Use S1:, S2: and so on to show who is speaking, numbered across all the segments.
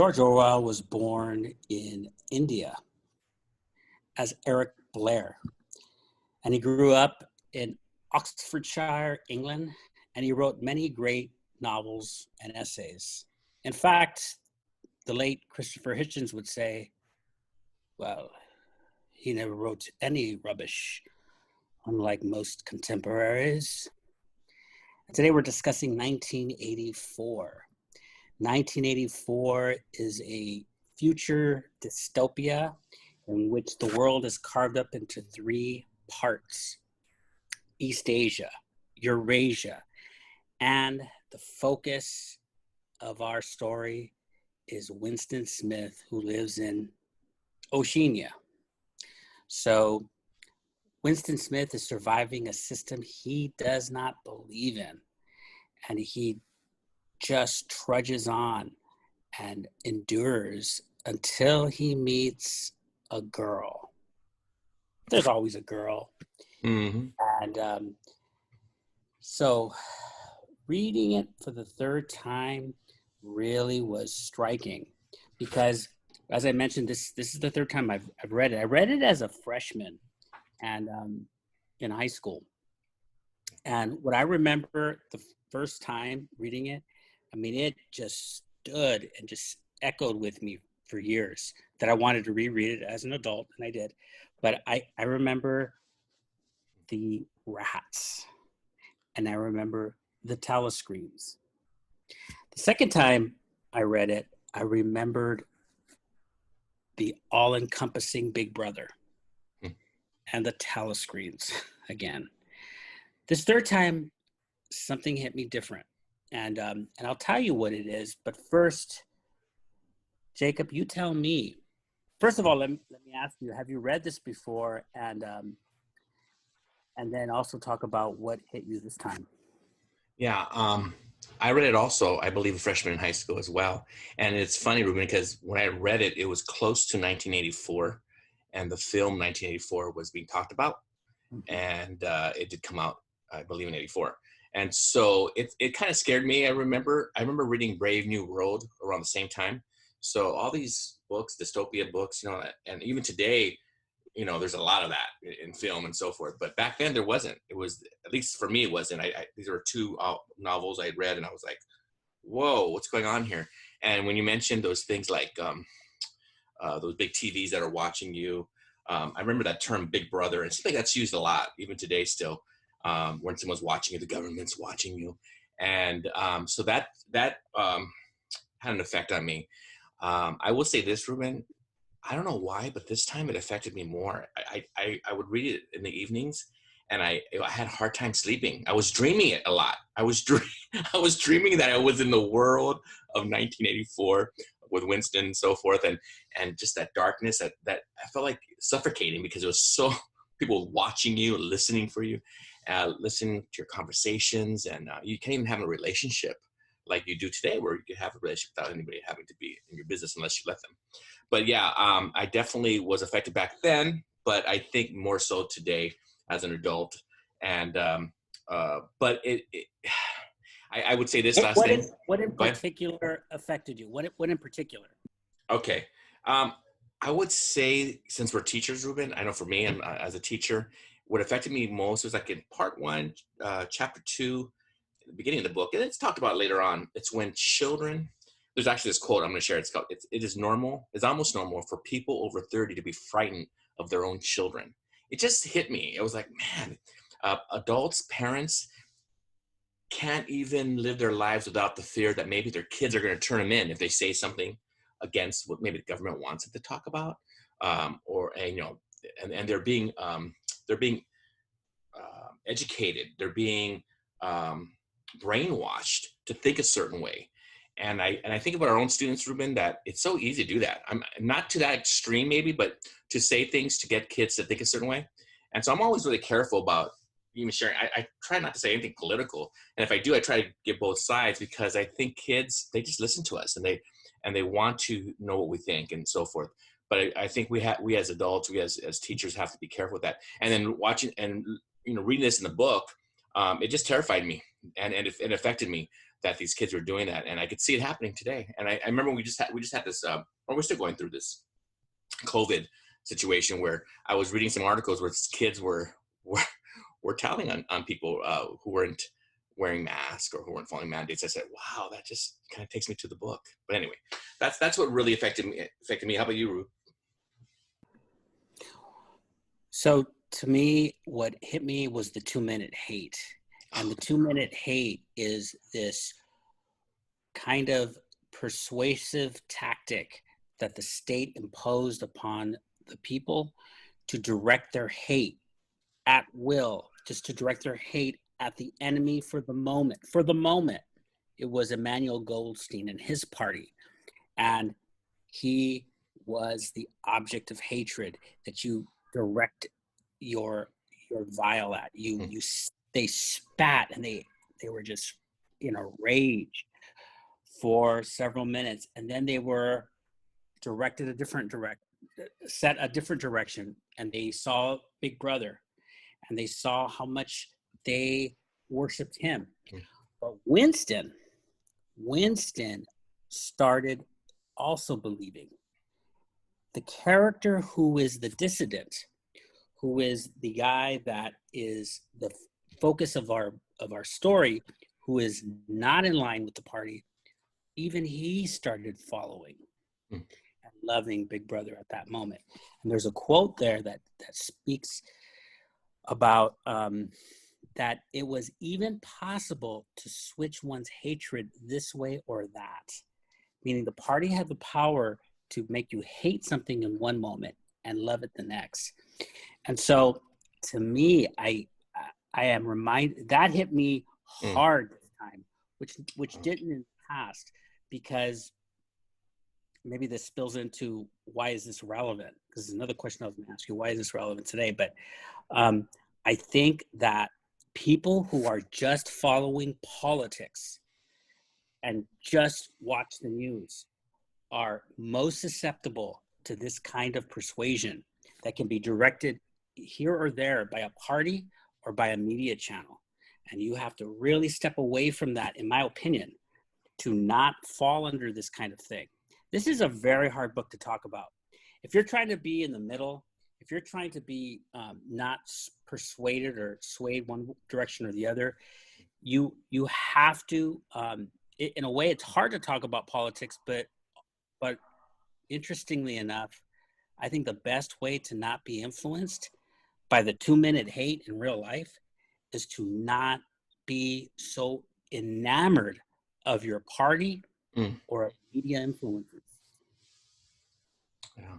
S1: George Orwell was born in India as Eric Blair, and he grew up in Oxfordshire, England, and he wrote many great novels and essays. In fact, the late Christopher Hitchens would say, well, he never wrote any rubbish, unlike most contemporaries. And today we're discussing 1984. 1984 is a future dystopia in which the world is carved up into three parts: East Asia, Eurasia, and the focus of our story is Winston Smith, who lives in Oceania. So Winston Smith is surviving a system he does not believe in, and he just trudges on and endures until he meets a girl. There's always a girl.
S2: Mm-hmm.
S1: And so reading it for the third time really was striking because, as I mentioned, this is the third time I've read it. I read it as a freshman and in high school. And what I remember the first time reading it, I mean, it just stood and just echoed with me for years that I wanted to reread it as an adult, and I did. But I remember the rats, and I remember the telescreens. The second time I read it, I remembered the all-encompassing Big Brother and the telescreens again. This third time, something hit me different. And I'll tell you what it is. But first, Jacob, you tell me. First of all, let me ask you: have you read this before? And then also talk about what hit you this time.
S2: Yeah, I read it also, I believe, a freshman in high school as well. And it's funny, Ruben, because when I read it, it was close to 1984, and the film 1984 was being talked about, and it did come out, I believe, in '84. And so it kind of scared me. I remember reading Brave New World around the same time. So all these books, dystopia books, and even today, there's a lot of that in film and so forth. But back then there wasn't. It was, at least for me, it wasn't. These were two novels I had read, and I was like, whoa, what's going on here? And when you mentioned those things like those big TVs that are watching you, I remember that term Big Brother, and something that's used a lot, even today still. When someone's watching you, the government's watching you. And so that had an effect on me. I will say this, Ruben, I don't know why, but this time it affected me more. I would read it in the evenings, and I had a hard time sleeping. I was dreaming it a lot. I was dreaming that I was in the world of 1984 with Winston and so forth, and just that darkness that I felt like suffocating because it was so people watching you, listening for you. Listening to your conversations, and you can't even have a relationship like you do today, where you can have a relationship without anybody having to be in your business unless you let them. But yeah, I definitely was affected back then, but I think more so today as an adult. And but I would say this last thing.
S1: What in particular affected you? What in particular?
S2: Okay. I would say, since we're teachers, Ruben, I know for me, as a teacher, what affected me most was like in part 1, chapter 2, the beginning of the book, and it's talked about later on. It's when children, there's actually this quote I'm going to share. It's called, it is normal, it's almost normal for people over 30 to be frightened of their own children. It just hit me. It was like, man, adults, parents can't even live their lives without the fear that maybe their kids are going to turn them in if they say something against what maybe the government wants them to talk about, and they're being educated. They're being brainwashed to think a certain way. And I think about our own students, Ruben, that it's so easy to do that. I'm not to that extreme maybe, but to say things to get kids to think a certain way. And so I'm always really careful about even sharing. I try not to say anything political. And if I do, I try to get both sides, because I think kids, they just listen to us and they want to know what we think and so forth. But I think we as adults, we as teachers have to be careful with that. And then watching and reading this in the book, it just terrified me, and it affected me that these kids were doing that, and I could see it happening today. And I remember we just had this, or we're still going through this COVID situation where I was reading some articles where kids were, were telling on people who weren't wearing masks or who weren't following mandates. I said, wow, that just kind of takes me to the book. But anyway, that's what really affected me. How about you, Ruth?
S1: So to me, what hit me was the 2-minute hate. And the 2-minute hate is this kind of persuasive tactic that the state imposed upon the people to direct their hate at will, just to direct their hate at the enemy for the moment. For the moment, it was Emmanuel Goldstein and his party. And he was the object of hatred that you direct your vile at. They spat and they were just in a rage for several minutes, and then they were directed set a different direction, and they saw Big Brother, and they saw how much they worshipped him. But Winston started also believing. The character who is the dissident, who is the guy that is the focus of our story, who is not in line with the party, even he started following and loving Big Brother at that moment. And there's a quote there that speaks about that it was even possible to switch one's hatred this way or that, meaning the party had the power to make you hate something in one moment and love it the next. And so to me, I am reminded that hit me hard this time, which didn't in the past, because maybe this spills into why is this relevant? Because it's another question I was going to ask you, why is this relevant today? But I think that people who are just following politics and just watch the news are most susceptible to this kind of persuasion that can be directed here or there by a party or by a media channel. And you have to really step away from that, in my opinion, to not fall under this kind of thing. This is a very hard book to talk about. If you're trying to be in the middle, if you're trying to be not persuaded or swayed one direction or the other, you have to, in a way, it's hard to talk about politics, but interestingly enough, I think the best way to not be influenced by the 2-minute hate in real life is to not be so enamored of your party or media influences.
S2: Yeah,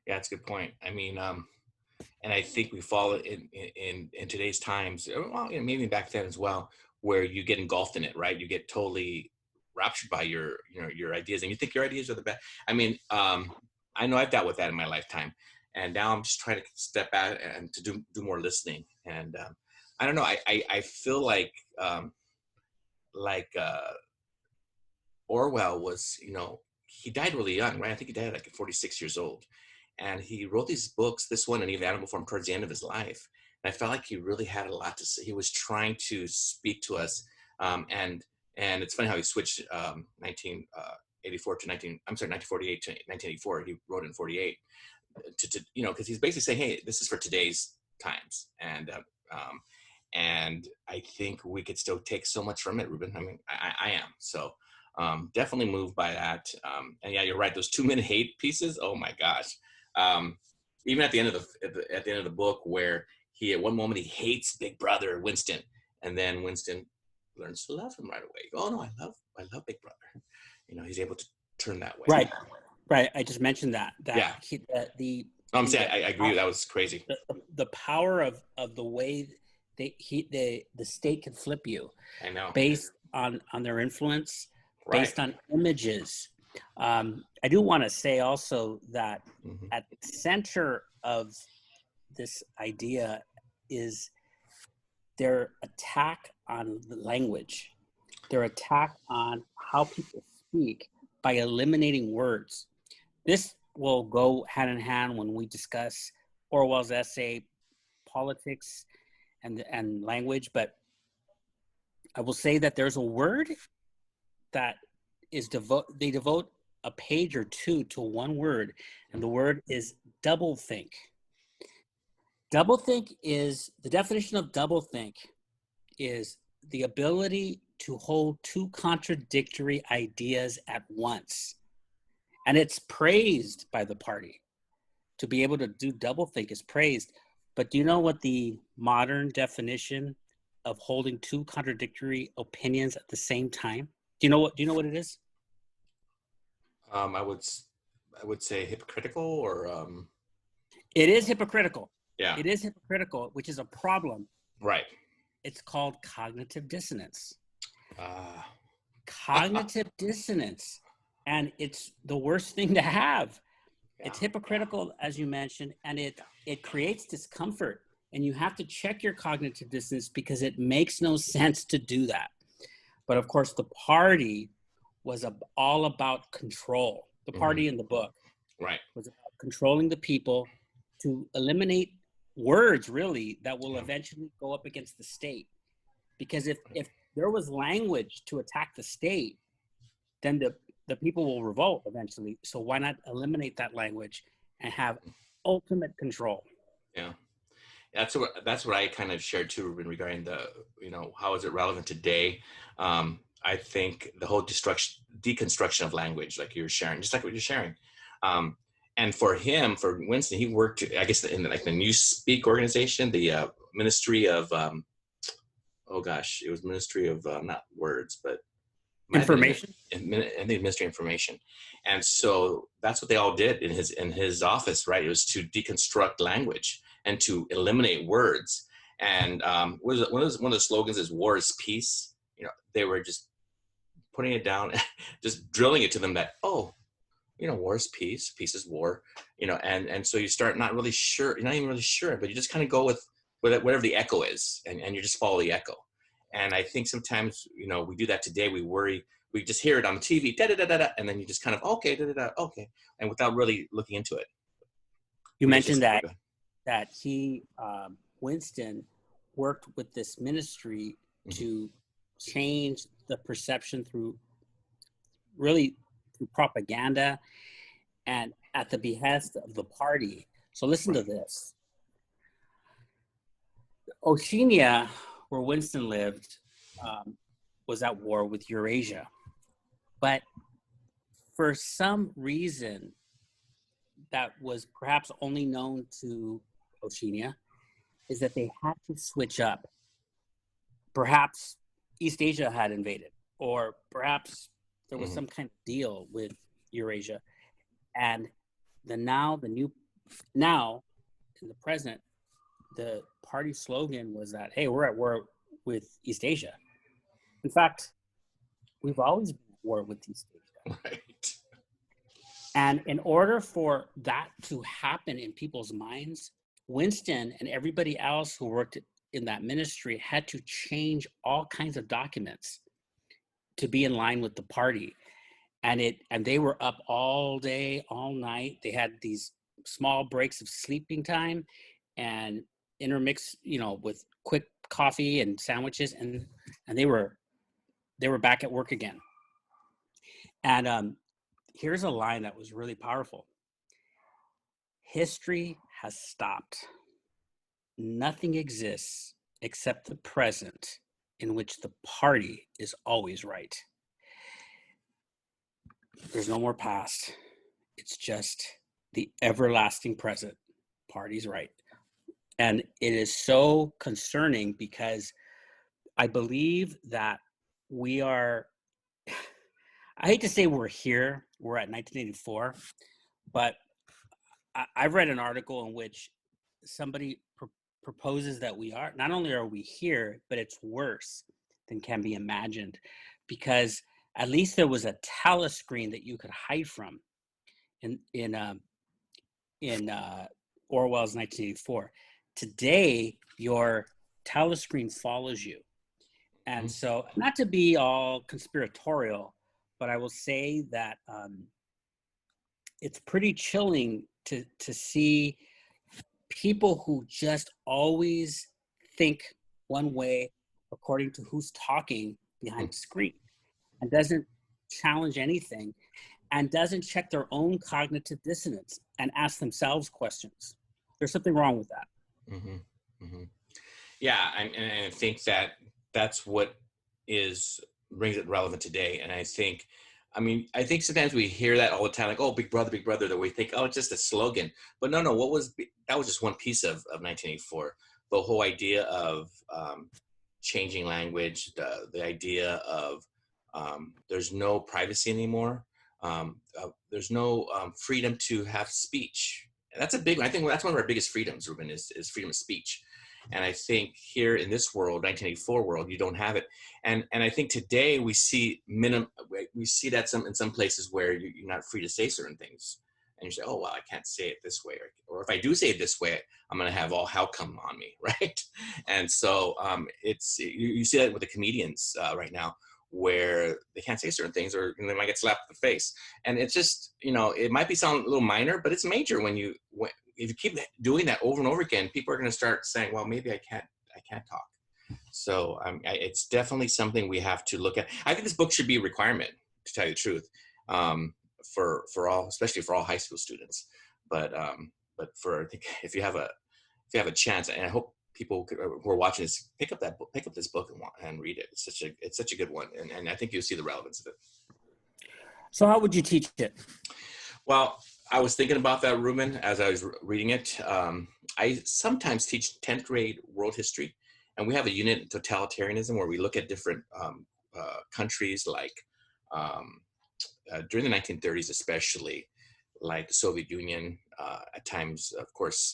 S2: that's a good point. I mean, and I think we fall in today's times, well, maybe back then as well, where you get engulfed in it, right? You get totally raptured by your ideas, and you think your ideas are the best. I mean, I know I've dealt with that in my lifetime, and now I'm just trying to step back and to do more listening. And I don't know, I feel like Orwell was, he died really young, right? I think he died like 46 years old. And he wrote these books, this one and even Animal Farm, towards the end of his life. And I felt like he really had a lot to say. He was trying to speak to us. And it's funny how he switched 1948 to 1984. He wrote it in 48 to because he's basically saying, hey, this is for today's times. And I think we could still take so much from it, Ruben. I mean, I am. So definitely moved by that. And yeah, you're right. Those 2-minute hate pieces. Oh my gosh. Even at the end of the book, where he at one moment he hates Big Brother Winston, and then Winston learns to love him right away. Oh no, I love Big Brother. He's able to turn that way.
S1: Right. I just mentioned that.
S2: Yeah. I'm saying I agree. That was crazy.
S1: The power of the way the state can flip you.
S2: I know.
S1: Based on their influence,
S2: right.
S1: Based on images. I do want to say also that at the center of this idea is their attack on the language, their attack on how people speak by eliminating words. This will go hand in hand when we discuss Orwell's essay, Politics and language, but I will say that there's a word that they devote a page or two to one word, and the word is doublethink. Doublethink is the definition of doublethink is the ability to hold two contradictory ideas at once. And it's praised by the party. To be able to do doublethink is praised. But do you know what the modern definition of holding two contradictory opinions at the same time? Do you know what it is?
S2: I would say hypocritical or
S1: It is hypocritical.
S2: yeah.
S1: It is hypocritical, which is a problem.
S2: Right.
S1: It's called cognitive dissonance.
S2: Uh,
S1: Cognitive dissonance. And it's the worst thing to have.
S2: yeah.
S1: It's hypocritical, as you mentioned, and it creates discomfort. And you have to check your cognitive dissonance because it makes no sense to do that. But of course, the party was all about control. The party in the book
S2: Right.
S1: was about controlling the people to eliminate words, really, that will eventually go up against the state. Because if there was language to attack the state, then the people will revolt eventually. So why not eliminate that language and have ultimate control?
S2: Yeah. That's what I kind of shared too, Ruben, regarding how is it relevant today? I think the whole deconstruction of language, like you're sharing, just like what you're sharing. And for Winston, he worked, I guess, in like the Newspeak organization, the Ministry of, it was Ministry of not words, but
S1: Information.
S2: I think Ministry of Information. And so that's what they all did in his office, right? It was to deconstruct language and to eliminate words. And one of the slogans is "War is peace." They were just putting it down, just drilling it to them that war is peace, peace is war, and so you start not really sure, you're not even really sure, but you just kind of go with whatever the echo is, and you just follow the echo. And I think sometimes, we do that today. We worry, we just hear it on the TV, da da da da da, and then you just kind of okay, da da da, okay, and without really looking into it.
S1: You mentioned that he, Winston, worked with this ministry to change the perception through propaganda and at the behest of the party. So listen to this. Oceania, where Winston lived, was at war with Eurasia. But for some reason that was perhaps only known to Oceania, is that they had to switch up. Perhaps East Asia had invaded, or perhaps there was some kind of deal with Eurasia. And now in the present, the party slogan was that, hey, we're at war with East Asia. In fact, we've always been at war with East Asia.
S2: Right.
S1: And in order for that to happen in people's minds, Winston and everybody else who worked in that ministry had to change all kinds of documents to be in line with the party. And they were up all day, all night. They had these small breaks of sleeping time and intermixed, with quick coffee and sandwiches, and they were back at work again. And here's a line that was really powerful. History has stopped. Nothing exists except the present, in which the party is always right. There's no more past. It's just the everlasting present. Party's right. And it is so concerning because I believe that we are, I hate to say we're here, we're at 1984, but I've read an article in which somebody proposes that we are, not only are we here, but it's worse than can be imagined, because at least there was a telescreen that you could hide from in Orwell's 1984. Today, your telescreen follows you. And so, not to be all conspiratorial, but I will say that it's pretty chilling to see people who just always think one way according to who's talking behind the screen, and doesn't challenge anything, and doesn't check their own cognitive dissonance and ask themselves questions. There's something wrong with that.
S2: Mm-hmm. Mm-hmm. Yeah, and I think that that's what brings it relevant today. And I think sometimes we hear that all the time, like, oh, Big Brother, that we think, oh, it's just a slogan. But no, that was just one piece of 1984. The whole idea of changing language, the idea of there's no privacy anymore. There's no freedom to have speech. And that's a big one. I think that's one of our biggest freedoms, Ruben, is freedom of speech. And I think here in this world, 1984 world, you don't have it. And I think today we see that in some places where you're not free to say certain things. And you say, oh, well, I can't say it this way. Or if I do say it this way, I'm going to have all hell come on me, right? And so you see that with the comedians right now, where they can't say certain things, or they might get slapped in the face. And it's just, it might sound a little minor, but it's major when if you keep doing that over and over again, people are going to start saying, well, maybe I can't talk. So it's definitely something we have to look at. I think this book should be a requirement, to tell you the truth, for all, especially for all high school students. But I think if you have a chance, and I hope people who are watching this pick up this book and read it. It's such a good one, and I think you'll see the relevance of it.
S1: So how would you teach it?
S2: Well, I was thinking about that, Ruben, as I was reading it. I sometimes teach 10th grade world history, and we have a unit, totalitarianism, where we look at different countries, like during the 1930s, especially, like the Soviet Union, at times, of course,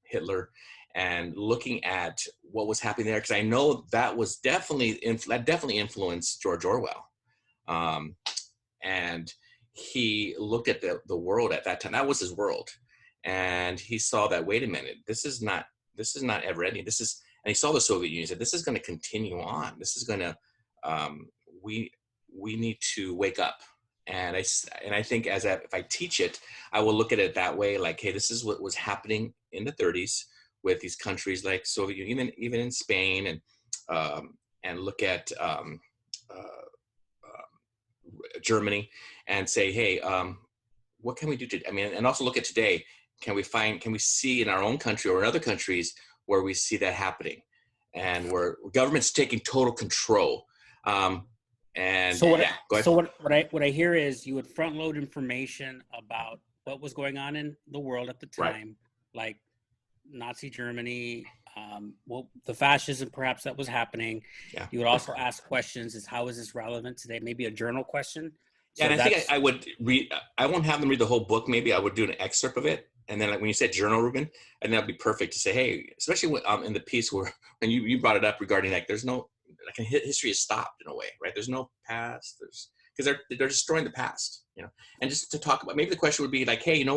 S2: Hitler, and looking at what was happening there, because I know that was definitely influenced George Orwell, and he looked at the world at that time. That was his world, and he saw that, wait a minute, this is not ever ending. And he saw the Soviet Union. He said, this is going to continue on. This is going to we need to wake up. And I think if I teach it, I will look at it that way, like, hey, this is what was happening in the 30s with these countries like Soviet Union, even in Spain, and look at Germany, and say, hey, what can we do today? And also look at today. Can we see in our own country or in other countries where we see that happening, and where government's taking total control? And
S1: so
S2: yeah, go ahead.
S1: So what I hear is you would front load information about what was going on in the world at the time, right, like Nazi Germany, the fascism perhaps that was happening. Yeah. You would also ask questions: how is this relevant today? Maybe a journal question.
S2: So and I think I would read. I won't have them read the whole book. Maybe I would do an excerpt of it, and then, like when you said journal, Ruben, and that'd be perfect to say, hey, especially when, in the piece where when you brought it up regarding, like, there's no, like, history is stopped in a way, right? There's no past. Because they're destroying the past, And just to talk about, maybe the question would be like, hey, you know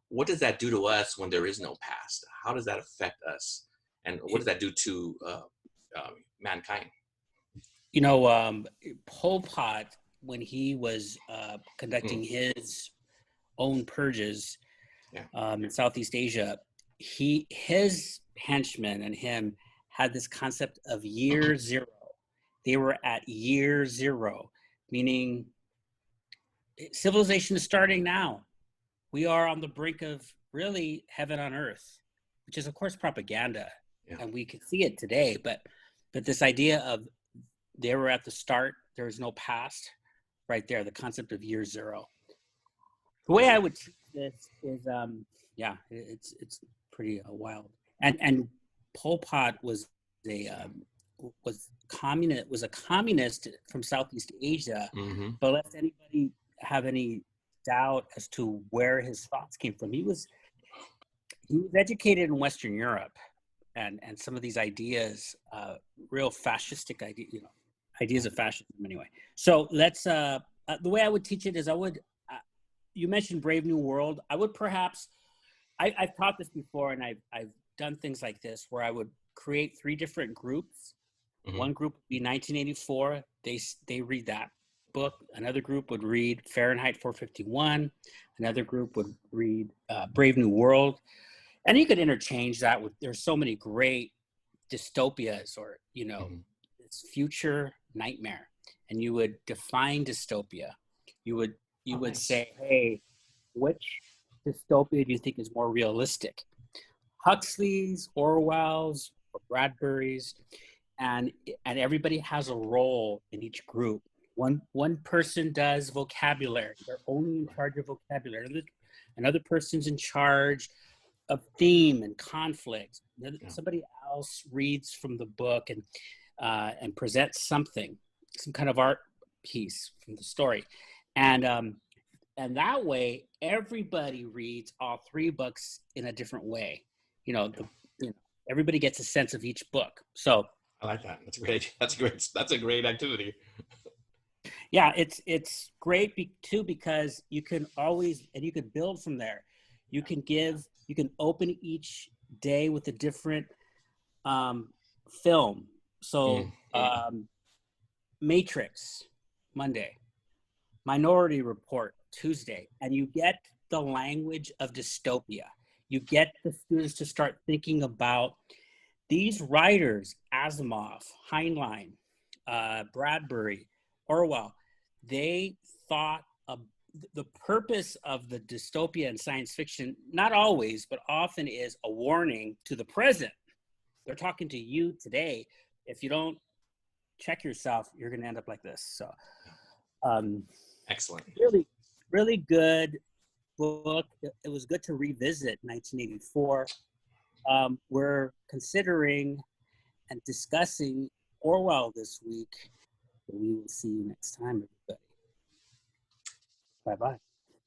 S2: what does that do to us when there is no past? How does that affect us? And what does that do to mankind?
S1: Pol Pot, when he was conducting his own purges in Southeast Asia, his henchmen and him had this concept of year zero. They were at year zero, meaning civilization is starting now. We are on the brink of really heaven on earth, which is, of course, propaganda. Yeah. And we can see it today. But this idea of they were at the start, there is no past, right there, the concept of year zero. The way I would teach this is, it's pretty wild. And Pol Pot was a communist from Southeast Asia, but lest anybody have any doubt as to where his thoughts came from. He was educated in Western Europe, and some of these ideas, real fascistic ideas of fascism anyway. So let's the way I would teach it is you mentioned Brave New World. I would perhaps I've taught this before, and I've done things like this where I would create 3 different groups. One group would be 1984. They read that book. Another group would read Fahrenheit 451. Another group would read Brave New World. And you could interchange that with, there's so many great dystopias, or, this future nightmare, and you would define dystopia. You would
S2: Nice.
S1: say, hey, which dystopia do you think is more realistic? Huxley's, Orwell's, or Bradbury's, and everybody has a role in each group. One person does vocabulary; they're only in charge of vocabulary. Another person's in charge of theme and conflict. Somebody else reads from the book and presents something, some kind of art piece from the story, and that way everybody reads all three books in a different way. Everybody gets a sense of each book. So
S2: I like that. That's great. That's a great activity.
S1: yeah, it's great too, because you can always, and you can build from there. You can open each day with a different film. So Matrix Monday, Minority Report Tuesday, and you get the language of dystopia. You get the students to start thinking about these writers: Asimov, Heinlein, Bradbury, Orwell. They thought the purpose of the dystopia in science fiction, not always, but often, is a warning to the present. They're talking to you today. If you don't check yourself, you're going to end up like this. So,
S2: excellent.
S1: Really, really good book. It was good to revisit 1984. We're considering and discussing Orwell this week. We will see you next time, everybody. Bye-bye.